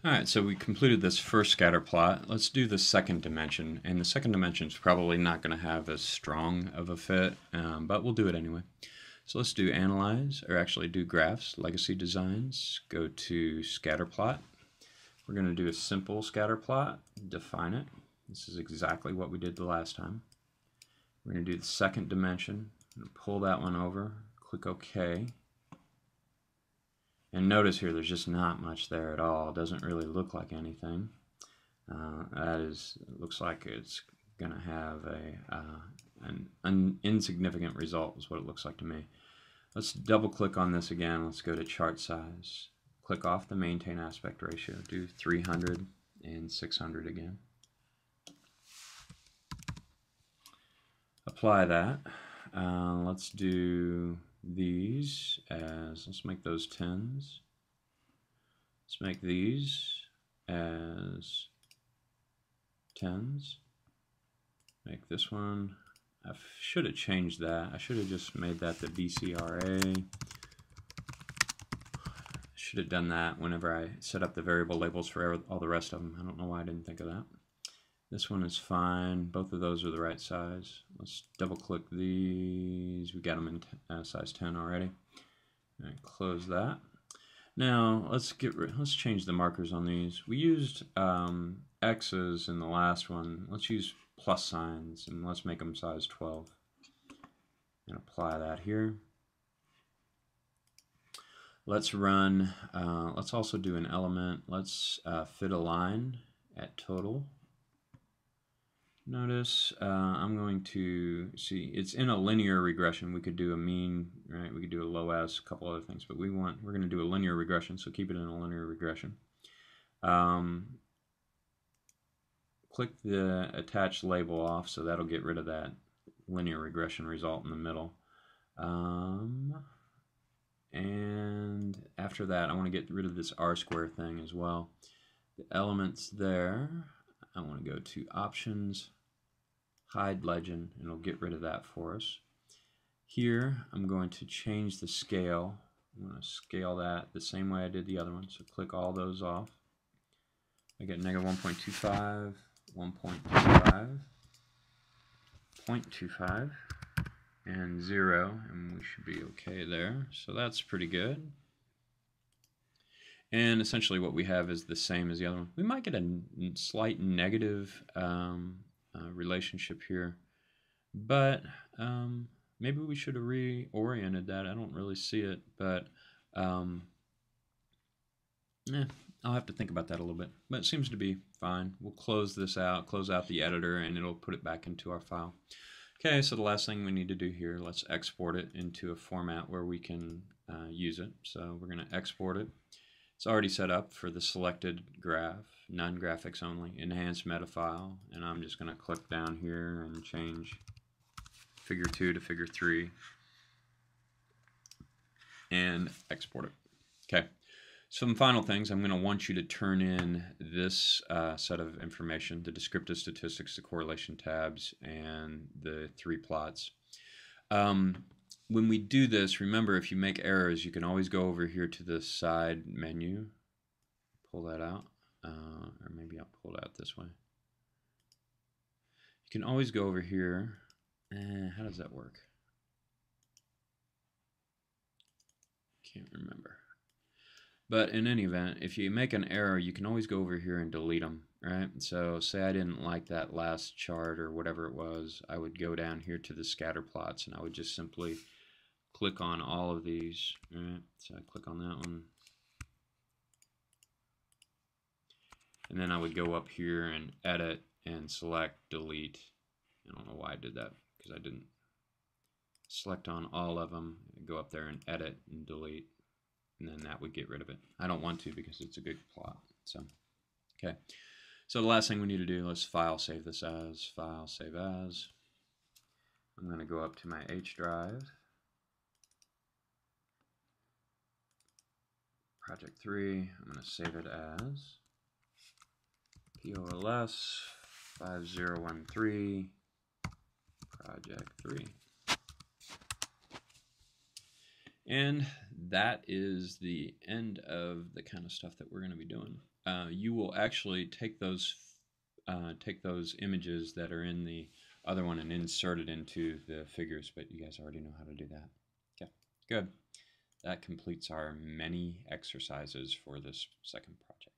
Alright, so we completed this first scatter plot. Let's do the second dimension, and the second dimension is probably not going to have as strong of a fit, but we'll do it anyway. So let's do Analyze, or actually do Graphs, Legacy Designs, go to Scatter Plot. We're going to do a simple scatter plot, define it. This is exactly what we did the last time. We're going to do the second dimension, pull that one over, click OK. And notice here there's just not much there at all. It doesn't really look like anything. It looks like it's going to have an insignificant result is what it looks like to me. Let's double click on this again. Let's go to chart size. Click off the maintain aspect ratio. Do 300 and 600 again. Apply that. Let's do these as, let's make those 10s. Let's make these as 10s. Make this one, I should have changed that. I should have just made that the BCRA. Should have done that whenever I set up the variable labels for all the rest of them. I don't know why I didn't think of that. This one is fine. Both of those are the right size. Let's double click these. We got them in size 10 already. All right, close that. Now let's change the markers on these. We used X's in the last one. Let's use plus signs and let's make them size 12. And apply that here. Let's run. Let's also do an element. Let's fit a line at total. Notice I'm going to see it's in a linear regression. We could do a mean, right? We could do a low S, a couple other things, but we're going to do a linear regression, so keep it in a linear regression. Click the attach label off, so that'll get rid of that linear regression result in the middle. And after that, I want to get rid of this R-square thing as well. The elements there, I want to go to Options, Hide Legend, and it'll get rid of that for us. Here, I'm going to change the scale. I'm going to scale that the same way I did the other one. So click all those off. I get -1.25, 1.25, 0.25, and 0, and we should be okay there. So that's pretty good. And essentially what we have is the same as the other one. We might get a slight negative relationship here, but maybe we should have reoriented that. I don't really see it, but I'll have to think about that a little bit. But it seems to be fine. We'll close this out, close out the editor, and it'll put it back into our file. Okay, so the last thing we need to do here, let's export it into a format where we can use it. So we're going to export it. It's already set up for the selected graph, none graphics only, enhanced meta file, and I'm just going to click down here and change figure 2 to figure 3 and export it. Okay, some final things. I'm going to want you to turn in this set of information, the descriptive statistics, the correlation tabs, and the 3 plots. When we do this, remember, if you make errors, you can always go over here to the side menu, pull that out, or maybe I'll pull it out this way. You can always go over here. How does that work? Can't remember. But in any event, if you make an error, you can always go over here and delete them, right? So say I didn't like that last chart or whatever it was, I would go down here to the scatter plots and I would just simply click on all of these, right? So I click on that one. And then I would go up here and edit and select delete. I don't know why I did that, because I didn't select on all of them, go up there and edit and delete, and then that would get rid of it. I don't want to because it's a good plot. So, okay. So the last thing we need to do, let's file save this as, file save as. I'm going to go up to my H drive. Project 3, I'm going to save it as pols5013 project 3. And that is the end of the kind of stuff that we're going to be doing. You will actually take those images that are in the other one and insert it into the figures, but you guys already know how to do that. Okay, good. That completes our many exercises for this second project.